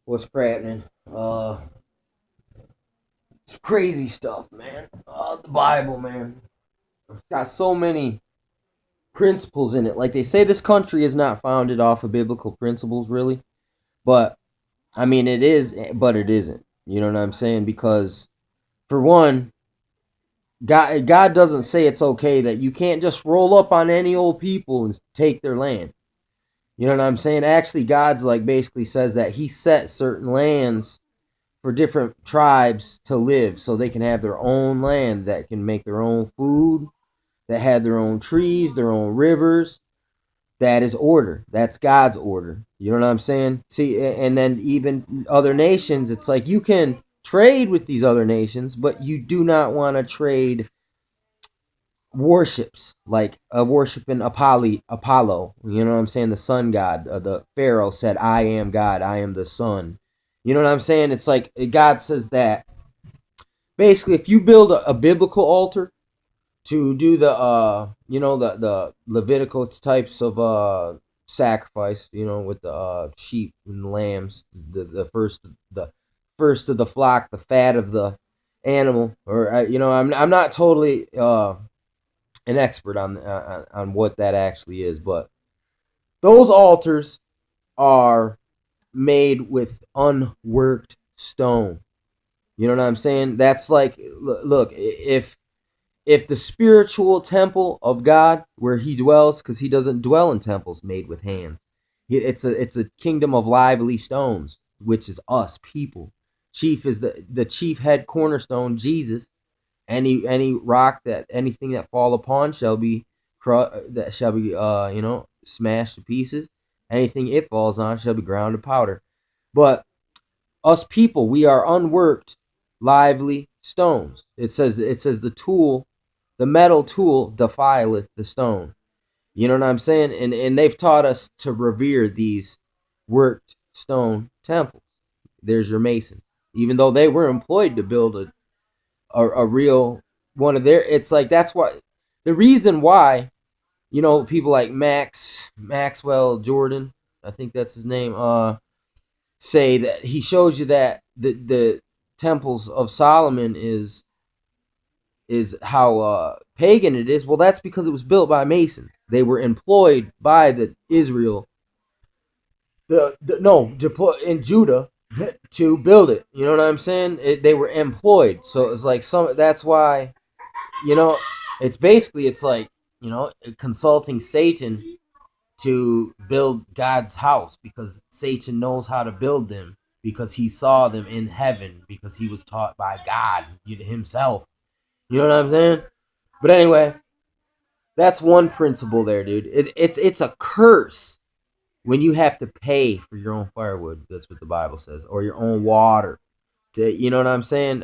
What's crappening? It's crazy stuff, man. The Bible, man. It's got so many principles in it. Like they say, this country is not founded off of biblical principles, really. But I mean, it is, but it isn't. You know what I'm saying? Because for one, God doesn't say it's okay that you can't just roll up on any old people and take their land. You know what I'm saying? Actually, God's like basically says that He set certain lands for different tribes to live so they can have their own land that can make their own food, that have their own trees, their own rivers. That is order. That's God's order. You know what I'm saying? See, and then even other nations, it's like you can trade with these other nations, but you do not want to trade worships like worshiping Apollo. You know what I'm saying? The sun god. The Pharaoh said, "I am God. I am the sun." You know what I'm saying? It's like God says that basically if you build a biblical altar to do the the Levitical types of sacrifice, with the sheep and lambs, the first of the flock, the fat of the animal, or I'm not totally an expert on what that actually is, but those altars are made with unworked stone. You know what I'm saying? That's like, look, if the spiritual temple of God where He dwells, because He doesn't dwell in temples made with hands. It's a kingdom of lively stones, which is us people. Chief is the chief head cornerstone, Jesus. Any rock that anything that fall upon shall be smashed to pieces. Anything it falls on shall be ground to powder. But us people, we are unworked, lively stones. It says the metal tool defileth the stone. You know what I'm saying? And they've taught us to revere these worked stone temples. There's your masons. Even though they were employed to build a real one of their, it's like that's why the reason why, people like Maxwell Jordan, I think that's his name, say that he shows you that the temples of Solomon is how pagan it is. Well, that's because it was built by masons. They were employed by the Israel, the no, to put in Judah to build it. You know what I'm saying? They were employed, so it's like some. That's why you know. It's like consulting Satan to build God's house because Satan knows how to build them because he saw them in heaven because he was taught by God himself. You know what I'm saying? But anyway, that's one principle there, dude. It's a curse when you have to pay for your own firewood. That's what the Bible says, or your own water. You know what I'm saying?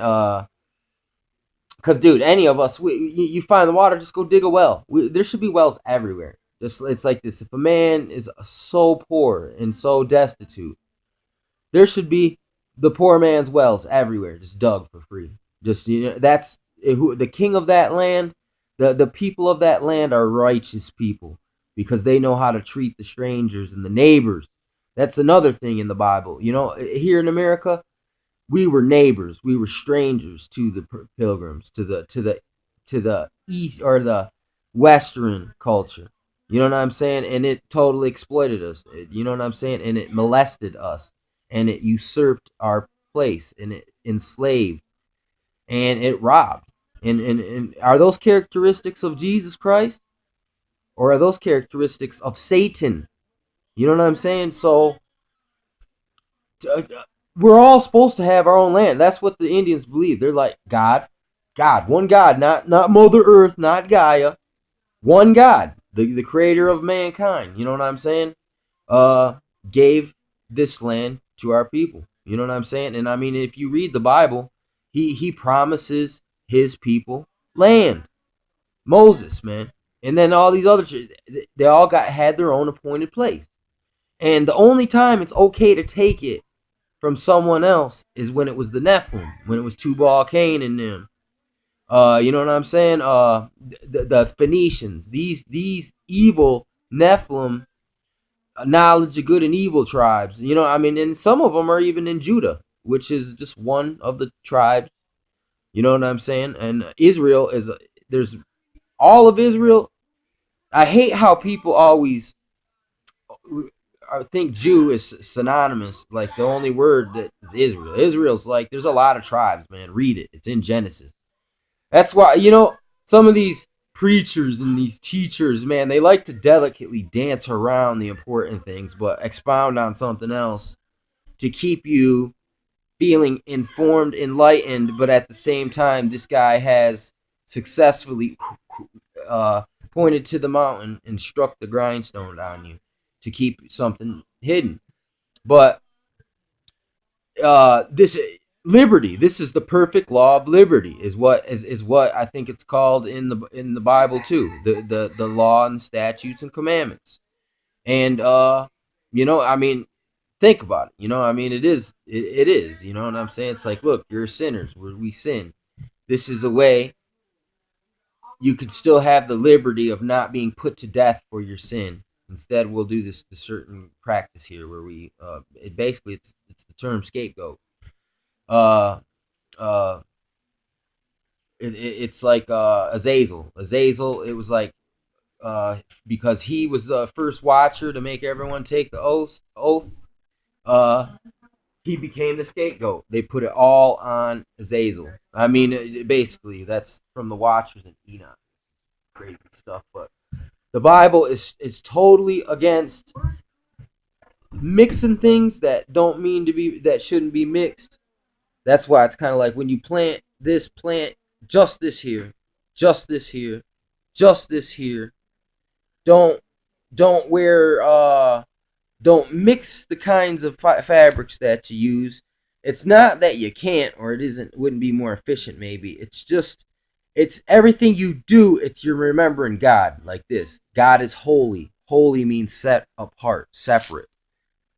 Because dude, any of us, you find the water, just go dig a well. There should be wells everywhere. Just it's like this. If a man is so poor and so destitute, there should be the poor man's wells everywhere, just dug for free. Just that's who the king of that land. The people of that land are righteous people because they know how to treat the strangers and the neighbors. That's another thing in the Bible. Here in America, we were neighbors, we were strangers to the pilgrims, to the east or the western culture. You know what I'm saying? And it totally exploited us. You know what I'm saying? And it molested us, and it usurped our place, and it enslaved, and it robbed. And are those characteristics of Jesus Christ, or are those characteristics of Satan? You know what I'm saying? So uh, we're all supposed to have our own land. That's what the Indians believe. They're like God, one God, not Mother Earth, not Gaia, one God, the creator of mankind. You know what I'm saying? Uh, gave this land to our people. You know what I'm saying? And I mean, if you read the Bible, he promises his people land. Moses, man, and then all these other, they all had their own appointed place. And the only time it's okay to take it from someone else is when it was the Nephilim, when it was Tubal Cain and them. You know what I'm saying? The Phoenicians, these evil Nephilim knowledge of good and evil tribes. You know, I mean, and some of them are even in Judah, which is just one of the tribes. You know what I'm saying? And Israel is there's all of Israel. I hate how people always I think Jew is synonymous. Like the only word that is Israel. Israel's like there's a lot of tribes, man. Read it. It's in Genesis. That's why some of these preachers and these teachers, man, they like to delicately dance around the important things, but expound on something else to keep you feeling informed, enlightened. But at the same time, this guy has successfully uh, pointed to the mountain and struck the grindstone on you to keep something hidden. But this liberty, this is the perfect law of liberty, is what I think it's called in the Bible too. The law and statutes and commandments. And I mean, think about it. I mean, it is. You know what I'm saying? It's like, look, you're sinners. We sin. This is a way you could still have the liberty of not being put to death for your sin. Instead, we'll do this certain practice here where we it's the term scapegoat. Uh, uh, it's like Azazel. Azazel, it was like because he was the first watcher to make everyone take the oath. Uh, he became the scapegoat. They put it all on Azazel. I mean, basically, that's from the Watchers and Enoch. Crazy stuff, but the Bible is totally against mixing things that shouldn't be mixed. That's why it's kind of like when you plant just this here, just this here, just this here. Don't don't wear don't mix the kinds of fabrics that you use. It's not that you can't or wouldn't be more efficient maybe. It's everything you do, it's you're remembering God like this. God is holy. Holy means set apart, separate.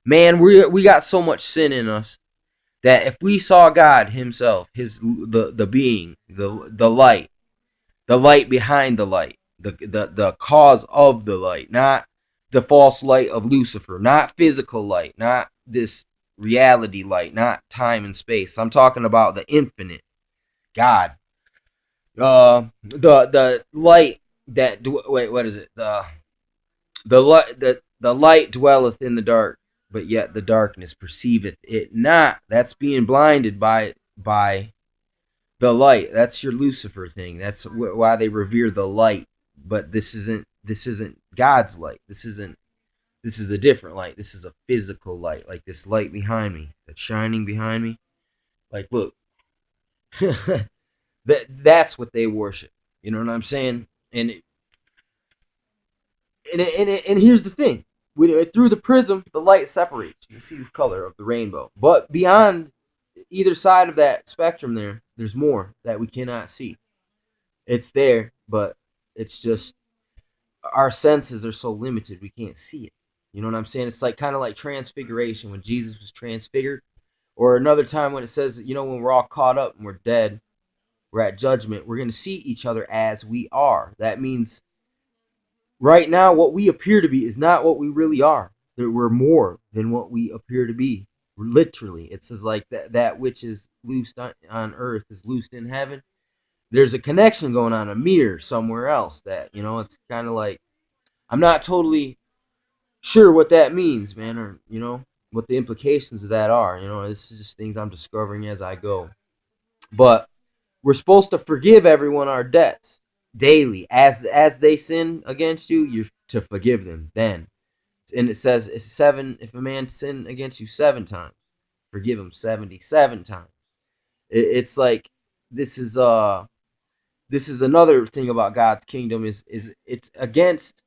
Man, we got so much sin in us that if we saw God himself, the being, the light behind the light, the cause of the light, not the false light of Lucifer, not physical light, not this reality light, not time and space. I'm talking about the infinite God. The light that wait, what is it? The light dwelleth in the dark, but yet the darkness perceiveth it not. That's being blinded by the light. That's your Lucifer thing. That's why they revere the light. But this isn't God's light. This is a different light. This is a physical light, like this light behind me, that's shining behind me. Like, look, that's what they worship. You know what I'm saying? And here's the thing: through the prism, the light separates. You see the color of the rainbow, but beyond either side of that spectrum, there's more that we cannot see. It's there, but it's just our senses are so limited we can't see it. You know what I'm saying? It's like kind of like transfiguration when Jesus was transfigured, or another time when it says, when we're all caught up and we're dead, we're at judgment, we're going to see each other as we are. That means right now, what we appear to be is not what we really are. We're more than what we appear to be. Literally, it says like that which is loosed on earth is loosed in heaven. There's a connection going on, a mirror somewhere else that, it's kind of like, I'm not totally sure what that means, man, or, what the implications of that are. This is just things I'm discovering as I go. But we're supposed to forgive everyone our debts daily. As they sin against you, you're to forgive them then. And it says it's if a man sin against you 7 times, forgive him 77 times. It's like this is another thing about God's kingdom is it's against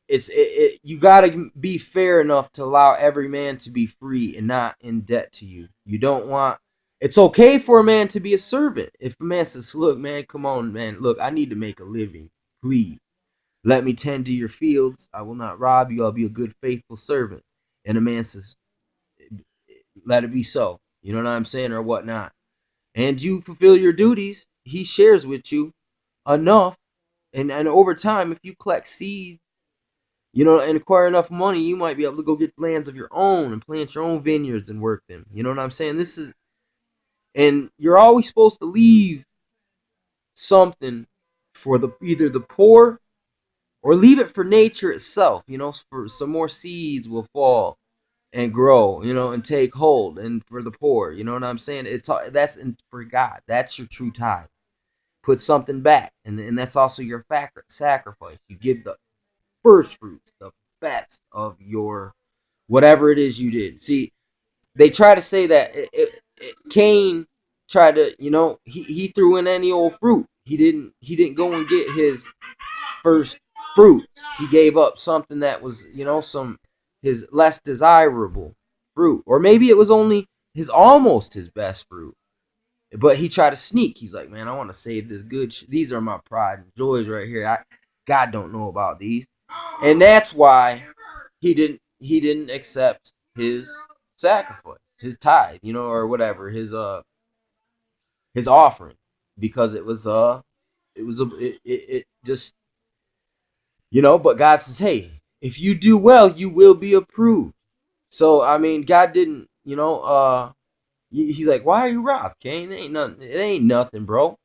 you got to be fair enough to allow every man to be free and not in debt to you. You don't want It's okay for a man to be a servant. If a man says, "Look, man, come on, man. Look, I need to make a living. Please let me tend to your fields. I will not rob you. I'll be a good, faithful servant." And a man says, "Let it be so." You know what I'm saying, or whatnot. And you fulfill your duties. He shares with you enough, and over time, if you collect seeds and acquire enough money, you might be able to go get lands of your own and plant your own vineyards and work them. You know what I'm saying? And you're always supposed to leave something for either the poor or leave it for nature itself. For some more seeds will fall and grow, and take hold, and for the poor. You know what I'm saying? For God. That's your true tithe. Put something back, and that's also your sacrifice. You give the first fruits, the best of your whatever it is you did. See, they try to say that Cain tried to, he threw in any old fruit. He didn't go and get his first fruits. He gave up something that was, some his less desirable fruit, or maybe it was only almost his best fruit. But he tried to sneak. He's like, man, I want to save this good. These are my pride and joys right here. God don't know about these, and that's why he didn't accept his sacrifice, his tithe, or whatever, his offering, because it just, but God says, hey, if you do well, you will be approved. So I mean, God didn't, he's like, why are you wroth, Cain? It ain't nothing, bro.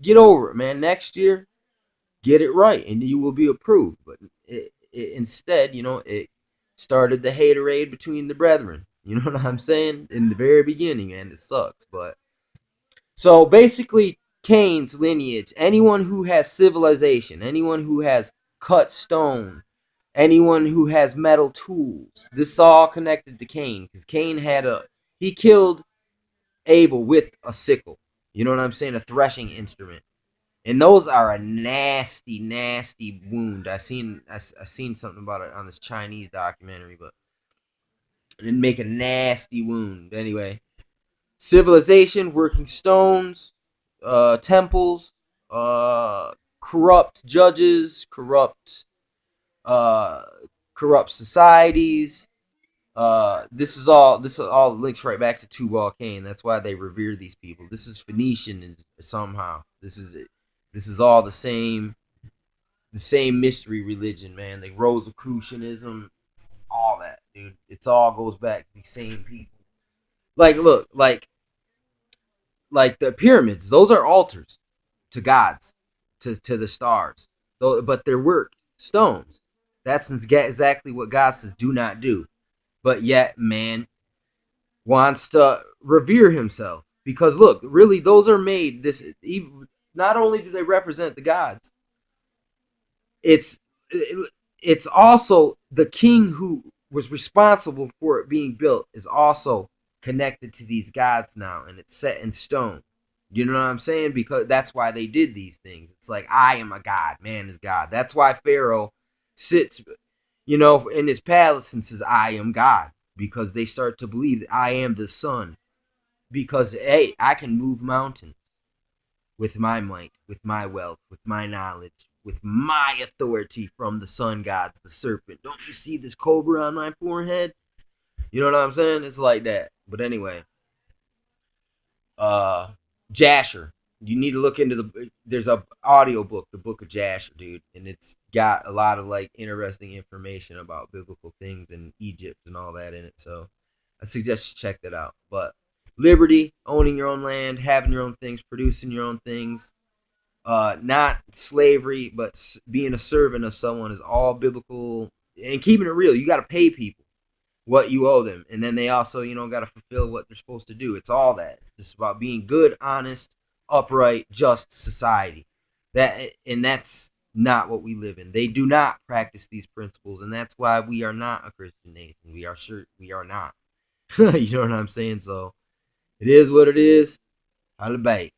Get over it, man. Next year, get it right, and you will be approved. But instead, it started the haterade between the brethren. You know what I'm saying? In the very beginning, and it sucks. But so basically, Cain's lineage, anyone who has civilization, anyone who has cut stone, anyone who has metal tools, this is all connected to Cain, because Cain he killed Abel with a sickle. You know what I'm saying? A threshing instrument. And those are a nasty, nasty wound. I seen something about it on this Chinese documentary, but it didn't make a nasty wound. Anyway, civilization, working stones, temples, corrupt judges, uh, corrupt societies. This is all links right back to Tubal Cain. That's why they revere these people. This is Phoenician somehow. This is all the same mystery religion, man. Like Rosicrucianism, all that, dude. It's all goes back to these same people. Like, look, like the pyramids. Those are altars to gods, to the stars. But they're worked stones. That's exactly what God says do not do. But yet, man wants to revere himself, because look, really, those are made. Not only do they represent the gods, it's it's also the king who was responsible for it being built is also connected to these gods now, and it's set in stone. You know what I'm saying? Because that's why they did these things. It's like, I am a god, man is God. That's why Pharaoh sits, in his palace and says, I am God, because they start to believe that I am the sun. Because, hey, I can move mountains with my might, with my wealth, with my knowledge, with my authority from the sun gods, the serpent. Don't you see this cobra on my forehead? You know what I'm saying? It's like that. But anyway, uh, Jasher. You need to look into there's a audio book, the Book of Jasher, dude, and it's got a lot of like interesting information about biblical things in Egypt and all that in it. So I suggest you check that out. But liberty, owning your own land, having your own things, producing your own things, not slavery, but being a servant of someone is all biblical, and keeping it real. You got to pay people what you owe them, and then they also, got to fulfill what they're supposed to do. It's all that. It's just about being good, honest, upright, just society. That's not what we live in. They do not practice these principles, and that's why we are not a Christian nation. We are not. You know what I'm saying? So it is what it is. Holla back.